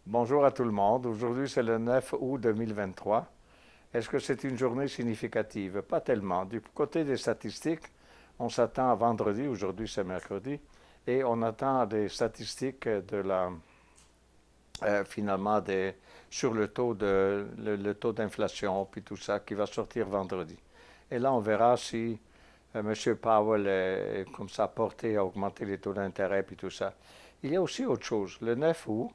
Bonjour à tout le monde. Aujourd'hui, c'est le 9 août 2023. Est-ce que c'est une journée significative? Pas tellement. Du côté des statistiques, on s'attend à vendredi, aujourd'hui c'est mercredi, et on attend des statistiques finalement sur le taux d'inflation, puis tout ça, qui va sortir vendredi. Et là, on verra si M. Powell est comme ça porté à augmenter les taux d'intérêt, puis tout ça. Il y a aussi autre chose. Le 9 août,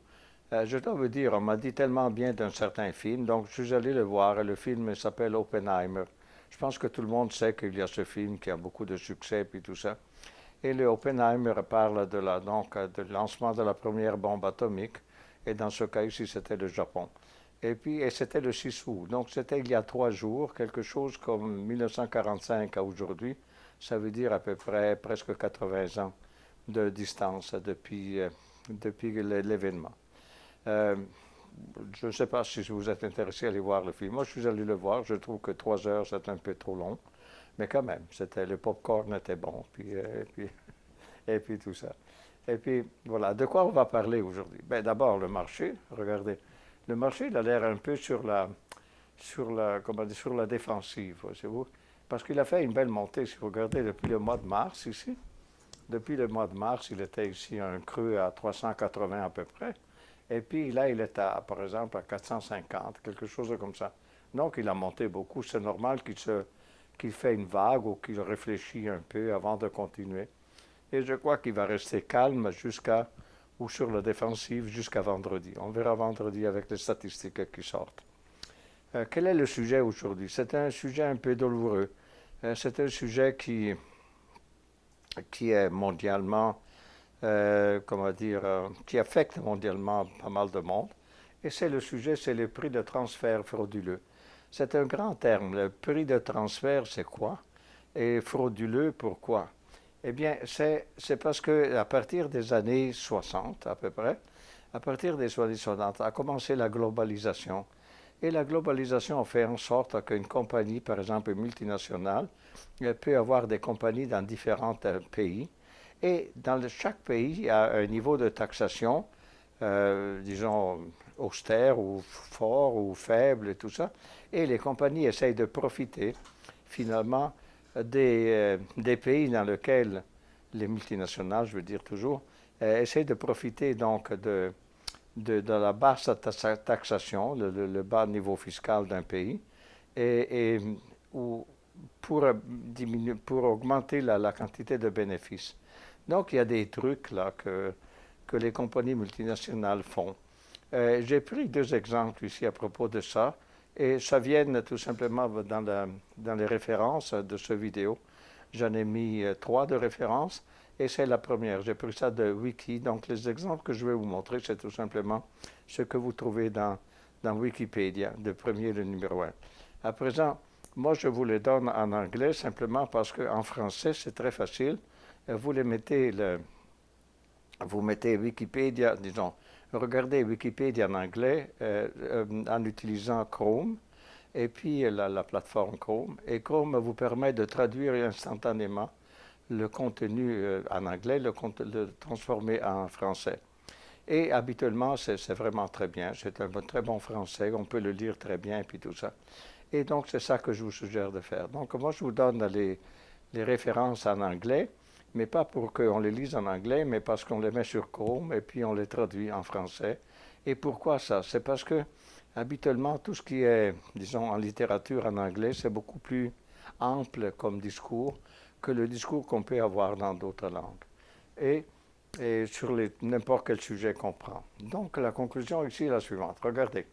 je dois vous dire, on m'a dit tellement bien d'un certain film, donc je suis allé le voir. Le film s'appelle Oppenheimer. Je pense que tout le monde sait qu'il y a ce film qui a beaucoup de succès puis tout ça. Et le Oppenheimer parle de lancement de la première bombe atomique. Et dans ce cas ici, c'était le Japon. Et c'était le 6 août. Donc c'était il y a 3 jours, quelque chose comme 1945 à aujourd'hui. Ça veut dire à peu près presque 80 ans de distance depuis l'événement. Euh, je ne sais pas si vous êtes intéressé à aller voir le film. Moi, je suis allé le voir. Je trouve que 3 heures, c'est un peu trop long. Mais quand même, le popcorn était bon. Et puis tout ça. Et puis, voilà. De quoi on va parler aujourd'hui? Ben, d'abord, le marché. Regardez. Le marché, il a l'air un peu comment dire, sur la défensive, voyez-vous. Parce qu'il a fait une belle montée. Si vous regardez depuis le mois de mars ici, depuis le mois de mars, il était ici un creux à 380 à peu près. Et puis là, il est par exemple, à 450, quelque chose comme ça. Donc, il a monté beaucoup. C'est normal qu'il fait une vague ou qu'il réfléchit un peu avant de continuer. Et je crois qu'il va rester calme ou sur la défensive jusqu'à vendredi. On verra vendredi avec les statistiques qui sortent. Quel est le sujet aujourd'hui? C'est un sujet un peu douloureux. C'est un sujet qui est mondialement comment dire, qui affecte mondialement pas mal de monde. Et c'est le sujet, c'est le prix de transfert frauduleux. C'est un grand terme. Le prix de transfert, c'est quoi? Et frauduleux, pourquoi? Eh bien, c'est parce que à partir des années 60, à peu près, à partir des années 60, a commencé la globalisation. Et la globalisation a fait en sorte qu'une compagnie, par exemple multinationale, peut avoir des compagnies dans différents pays. Et dans chaque pays, il y a un niveau de taxation, disons, austère ou fort ou faible et tout ça. Et les compagnies essayent de profiter finalement des pays dans lesquels les multinationales, je veux dire toujours, essayent de profiter donc de la basse taxation, le bas niveau fiscal d'un pays, et ou pour augmenter la quantité de bénéfices. Donc, il y a des trucs là que les compagnies multinationales font. J'ai pris 2 exemples ici à propos de ça, et ça vient tout simplement dans les références de ce vidéo. J'en ai mis 3 de références, et c'est la première. J'ai pris ça de Wiki. Donc, les exemples que je vais vous montrer, c'est tout simplement ce que vous trouvez dans Wikipédia, le premier, le numéro 1. À présent, moi, je vous les donne en anglais simplement parce qu'en français, c'est très facile. Vous les mettez, vous mettez Wikipédia, disons, regardez Wikipédia en anglais en utilisant Chrome et puis la plateforme Chrome. Et Chrome vous permet de traduire instantanément le contenu en anglais, le transformer en français. Et habituellement, c'est vraiment très bien. C'est un très bon français. On peut le lire très bien et puis tout ça. Et donc, c'est ça que je vous suggère de faire. Donc, moi, je vous donne les références en anglais, mais pas pour qu'on les lise en anglais, mais parce qu'on les met sur Chrome et puis on les traduit en français. Et pourquoi ça? C'est parce que, habituellement, tout ce qui est, disons, en littérature en anglais, c'est beaucoup plus ample comme discours que le discours qu'on peut avoir dans d'autres langues. Et, et sur n'importe quel sujet qu'on prend. Donc, la conclusion ici est la suivante. Regardez.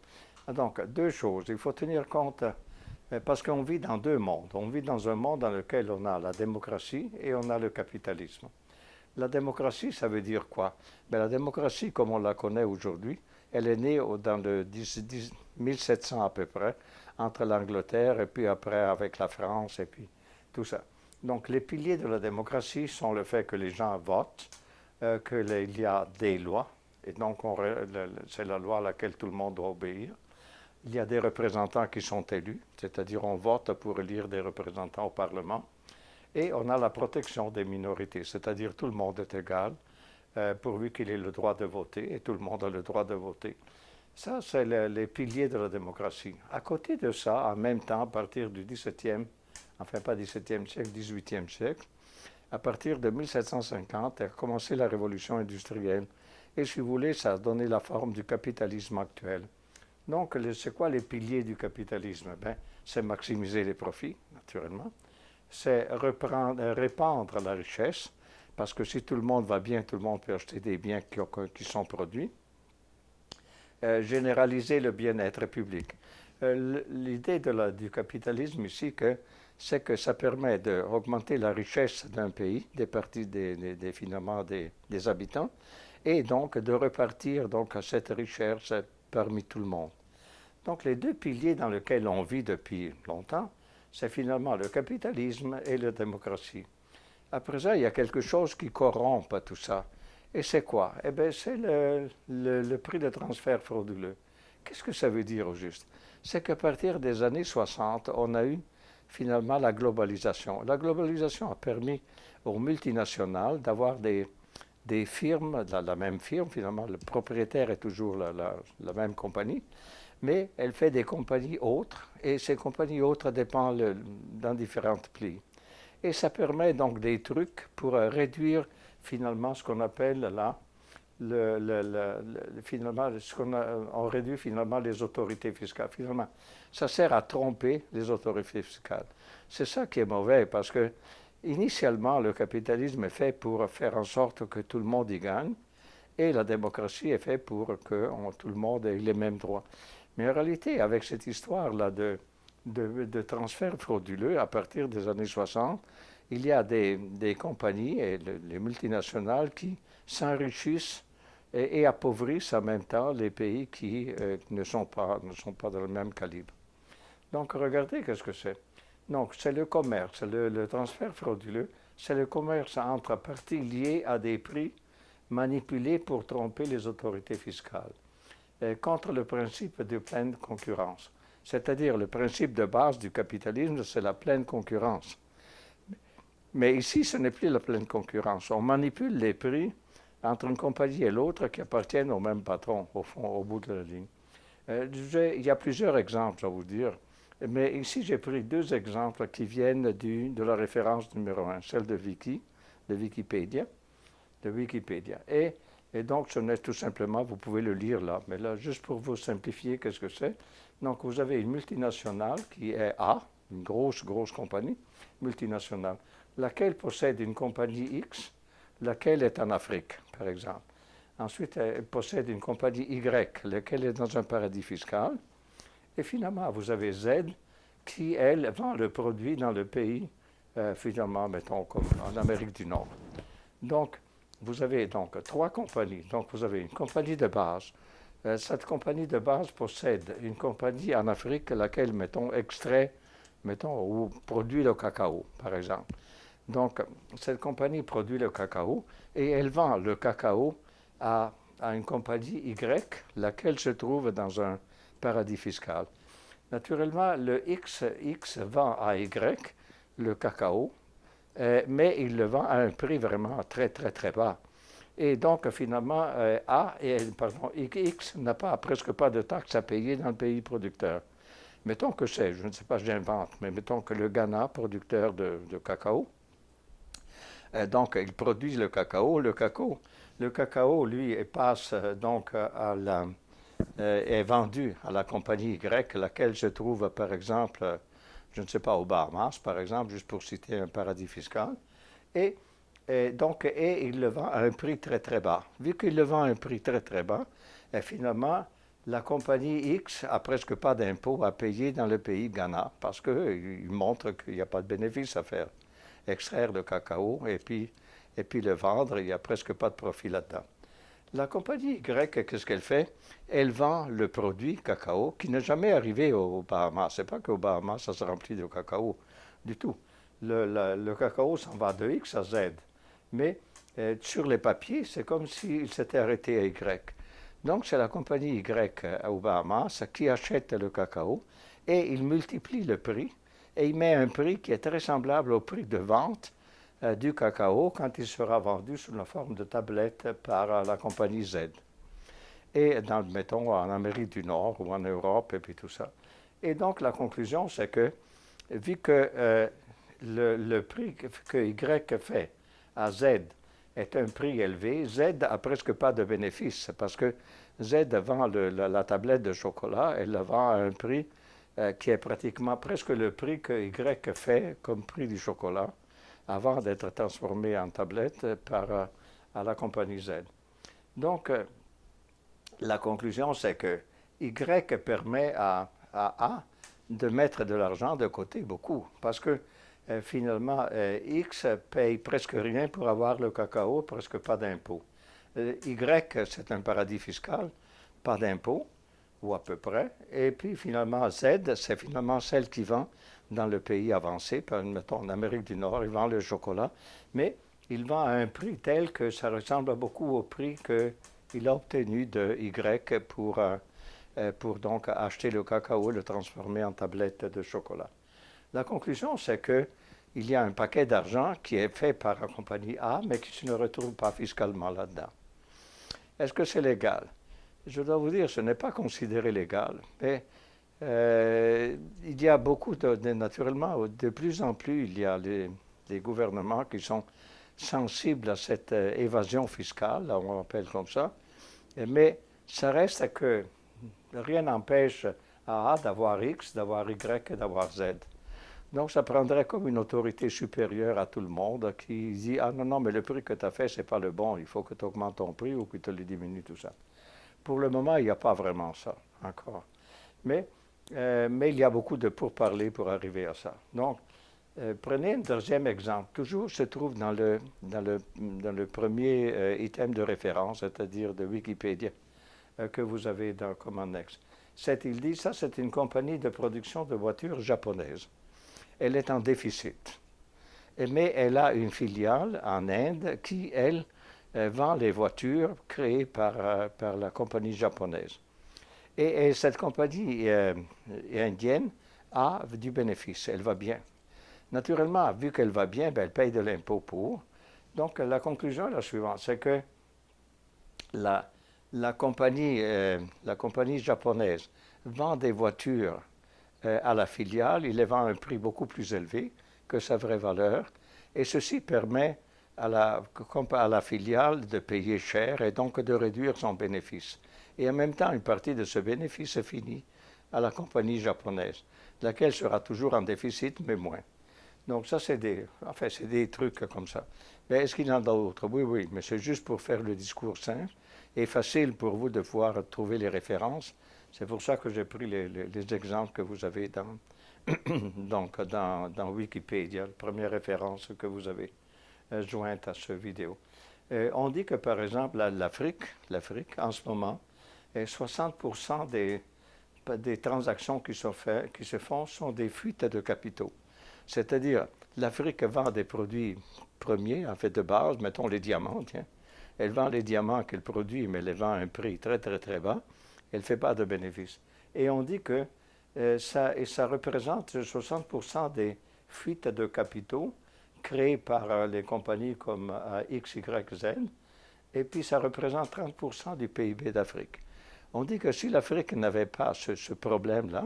Donc, 2 choses. Il faut tenir compte parce qu'on vit dans 2 mondes. On vit dans un monde dans lequel on a la démocratie et on a le capitalisme. La démocratie, ça veut dire quoi? Ben, la démocratie, comme on la connaît aujourd'hui, elle est née dans le 1700 à peu près, entre l'Angleterre et puis après avec la France et puis tout ça. Donc les piliers de la démocratie sont le fait que les gens votent, qu'il y a des lois, et donc c'est la loi à laquelle tout le monde doit obéir. Il y a des représentants qui sont élus, c'est-à-dire on vote pour élire des représentants au Parlement. Et on a la protection des minorités, c'est-à-dire tout le monde est égal pourvu qu'il ait le droit de voter, et tout le monde a le droit de voter. Ça, c'est les piliers de la démocratie. À côté de ça, en même temps, à partir du XVIIe, enfin pas XVIIe siècle, XVIIIe siècle, à partir de 1750, a commencé la révolution industrielle. Et si vous voulez, ça a donné la forme du capitalisme actuel. Donc, c'est quoi les piliers du capitalisme? Ben, c'est maximiser les profits, naturellement. C'est répandre la richesse, parce que si tout le monde va bien, tout le monde peut acheter des biens qui sont produits. Généraliser le bien-être public. L'idée du capitalisme ici, c'est que ça permet d'augmenter la richesse d'un pays, finalement des habitants, et donc de repartir donc, cette richesse parmi tout le monde. Donc les deux piliers dans lesquels on vit depuis longtemps, c'est finalement le capitalisme et la démocratie. Après ça, il y a quelque chose qui corrompt tout ça. Et c'est quoi? Eh bien, c'est le prix de transfert frauduleux. Qu'est-ce que ça veut dire au juste? C'est qu'à partir des années 60, on a eu finalement la globalisation. La globalisation a permis aux multinationales d'avoir des firmes, la même firme, finalement, le propriétaire est toujours la même compagnie, mais elle fait des compagnies autres, et ces compagnies autres dépendent dans différents pays. Et ça permet donc des trucs pour réduire finalement ce qu'on appelle là, finalement, on réduit finalement les autorités fiscales. Finalement, ça sert à tromper les autorités fiscales. C'est ça qui est mauvais parce que initialement, le capitalisme est fait pour faire en sorte que tout le monde y gagne et la démocratie est faite pour que tout le monde ait les mêmes droits. Mais en réalité, avec cette histoire-là de transfert frauduleux à partir des années 60, il y a des compagnies et les multinationales qui s'enrichissent et appauvrissent en même temps les pays qui ne sont pas dans le même calibre. Donc, regardez qu'est-ce que c'est. Donc, c'est le commerce, le transfert frauduleux, c'est le commerce entre parties liées à des prix manipulés pour tromper les autorités fiscales, contre le principe de pleine concurrence. C'est-à-dire, le principe de base du capitalisme, c'est la pleine concurrence. Mais ici, ce n'est plus la pleine concurrence. On manipule les prix entre une compagnie et l'autre qui appartiennent au même patron, au fond, au bout de la ligne. Il y a plusieurs exemples, à vous dire. Mais ici, j'ai pris deux exemples qui viennent de la référence numéro 1, celle de Wikipédia. Et donc, ce n'est tout simplement, vous pouvez le lire là, mais là, juste pour vous simplifier, qu'est-ce que c'est? Donc, vous avez une multinationale qui est A, une grosse compagnie multinationale, laquelle possède une compagnie X, laquelle est en Afrique, par exemple. Ensuite, elle possède une compagnie Y, laquelle est dans un paradis fiscal. Et finalement, vous avez Z, qui, elle, vend le produit dans le pays, finalement, mettons, comme en Amérique du Nord. Donc, vous avez donc trois compagnies. Donc, vous avez une compagnie de base. Cette compagnie de base possède une compagnie en Afrique, laquelle, mettons, extrait, ou produit le cacao, par exemple. Donc, cette compagnie produit le cacao et elle vend le cacao à une compagnie Y, laquelle se trouve dans un paradis fiscal. Naturellement, le X vend à Y le cacao, mais il le vend à un prix vraiment très, très, très bas. Et donc, finalement, X n'a presque pas de taxes à payer dans le pays producteur. Mettons que je ne sais pas, j'invente, mais mettons que le Ghana, producteur de cacao, donc il produit le cacao. Le cacao, lui, passe donc est vendu à la compagnie Y, laquelle se trouve, par exemple, je ne sais pas, aux Bahamas, par exemple, juste pour citer un paradis fiscal. Et il le vend à un prix très, très bas. Vu qu'il le vend à un prix très, très bas, finalement, la compagnie X a presque pas d'impôts à payer dans le pays Ghana parce qu'il montre qu'il n'y a pas de bénéfice à faire. Extraire le cacao et puis le vendre, il n'y a presque pas de profit là-dedans. La compagnie Y, qu'est-ce qu'elle fait? Elle vend le produit cacao qui n'est jamais arrivé aux Bahamas. C'est pas qu'aux Bahamas, ça se remplit de cacao du tout. Le cacao s'en va de X à Z. Mais sur les papiers, c'est comme s'il s'était arrêté à Y. Donc, c'est la compagnie Y aux Bahamas qui achète le cacao et il multiplie le prix et il met un prix qui est très semblable au prix de vente du cacao quand il sera vendu sous la forme de tablettes par la compagnie Z. Et mettons, en Amérique du Nord ou en Europe et puis tout ça. Et donc la conclusion, c'est que vu que le prix que Y fait à Z est un prix élevé, Z a presque pas de bénéfice parce que Z vend la tablette de chocolat, elle la vend à un prix qui est pratiquement presque le prix que Y fait comme prix du chocolat avant d'être transformé en tablette à la compagnie Z. Donc, la conclusion, c'est que Y permet à A de mettre de l'argent de côté beaucoup, parce que finalement, X paye presque rien pour avoir le cacao, presque pas d'impôts. Y, c'est un paradis fiscal, pas d'impôts, ou à peu près. Et puis finalement, Z, c'est finalement celle qui vend dans le pays avancé, mettons en Amérique du Nord, il vend le chocolat, mais il vend à un prix tel que ça ressemble beaucoup au prix qu'il a obtenu de Y pour donc acheter le cacao et le transformer en tablette de chocolat. La conclusion, c'est que il y a un paquet d'argent qui est fait par la compagnie A, mais qui ne se retrouve pas fiscalement là-dedans. Est-ce que c'est légal? Je dois vous dire, ce n'est pas considéré légal, mais il y a beaucoup naturellement, de plus en plus, il y a des gouvernements qui sont sensibles à cette évasion fiscale, on l'appelle comme ça, mais ça reste que rien n'empêche à A d'avoir X, d'avoir Y et d'avoir Z. Donc, ça prendrait comme une autorité supérieure à tout le monde qui dit: ah non, non, mais le prix que tu as fait, c'est pas le bon, il faut que tu augmentes ton prix ou que tu le diminues, tout ça. Pour le moment, il n'y a pas vraiment ça encore. Mais il y a beaucoup de pourparlers pour arriver à ça. Donc, prenez un deuxième exemple. Toujours se trouve dans le premier item de référence, c'est-à-dire de Wikipédia, que vous avez comme annexe. Il dit, ça, c'est une compagnie de production de voitures japonaise. Elle est en déficit. Mais elle a une filiale en Inde qui, elle, vend les voitures créées par la compagnie japonaise. Et cette compagnie indienne a du bénéfice, elle va bien. Naturellement, vu qu'elle va bien, ben, elle paye de l'impôt pour. Donc la conclusion est la suivante, c'est que la compagnie japonaise vend des voitures à la filiale, il les vend à un prix beaucoup plus élevé que sa vraie valeur, et ceci permet à la filiale de payer cher et donc de réduire son bénéfice. Et en même temps, une partie de ce bénéfice finit à la compagnie japonaise, laquelle sera toujours en déficit, mais moins. Donc ça, c'est des trucs comme ça. Mais est-ce qu'il y en a d'autres? Oui, oui, mais c'est juste pour faire le discours simple et facile pour vous de pouvoir trouver les références. C'est pour ça que j'ai pris les exemples que vous avez donc dans Wikipédia, la première référence que vous avez jointe à ce vidéo. On dit que, par exemple, l'Afrique, en ce moment, 60% des transactions qui se font sont des fuites de capitaux. C'est-à-dire, l'Afrique vend des produits premiers, en fait de base, mettons les diamants, tiens. Elle vend les diamants qu'elle produit, mais elle les vend à un prix très, très, très bas. Elle ne fait pas de bénéfice. Et on dit que ça représente 60% des fuites de capitaux créées par les compagnies comme X, Y, Z. Et puis ça représente 30% du PIB d'Afrique. On dit que si l'Afrique n'avait pas ce problème-là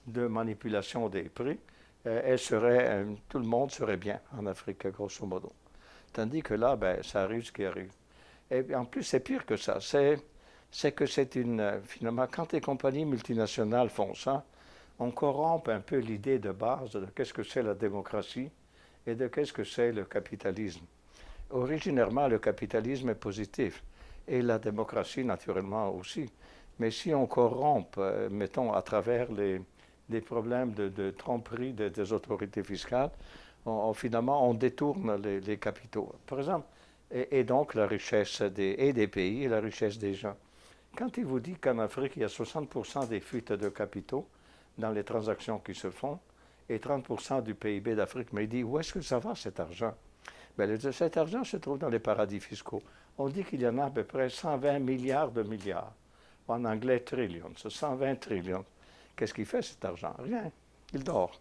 de manipulation des prix, tout le monde serait bien en Afrique, grosso modo. Tandis que là, ben, ça arrive ce qui arrive. Et en plus, c'est pire que ça. C'est que finalement, quand les compagnies multinationales font ça, on corrompt un peu l'idée de base de qu'est-ce que c'est la démocratie et de qu'est-ce que c'est le capitalisme. Originairement, le capitalisme est positif et la démocratie, naturellement, aussi. Mais si on corrompt, mettons, à travers des problèmes de tromperie des autorités fiscales, finalement, on détourne les capitaux. Par exemple, et donc la richesse des pays et la richesse des gens. Quand il vous dit qu'en Afrique, il y a 60% des fuites de capitaux dans les transactions qui se font et 30% du PIB d'Afrique, mais il dit où est-ce que ça va cet argent? Bien, cet argent se trouve dans les paradis fiscaux. On dit qu'il y en a à peu près 120 milliards de milliards. En anglais, trillions, 120 trillions. Qu'est-ce qu'il fait cet argent? Rien. Il dort.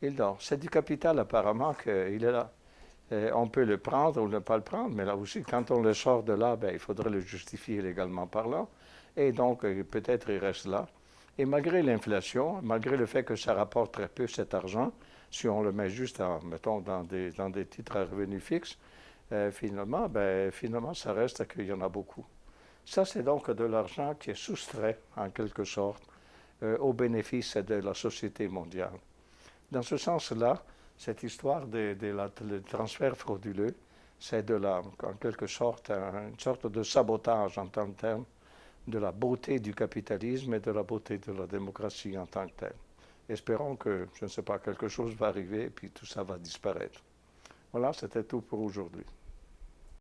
Il dort. C'est du capital apparemment qu'il est là. On peut le prendre ou ne pas le prendre, mais là aussi, quand on le sort de là, ben, il faudrait le justifier légalement parlant. Et donc, peut-être il reste là. Et malgré l'inflation, malgré le fait que ça rapporte très peu cet argent, si on le met juste, mettons, dans des titres à revenus fixes, finalement, ça reste qu'il y en a beaucoup. Ça, c'est donc de l'argent qui est soustrait, en quelque sorte, au bénéfice de la société mondiale. Dans ce sens-là, cette histoire de transfert frauduleux, c'est en quelque sorte une sorte de sabotage en tant que tel de la beauté du capitalisme et de la beauté de la démocratie en tant que telle. Espérons que, je ne sais pas, quelque chose va arriver et puis tout ça va disparaître. Voilà, c'était tout pour aujourd'hui.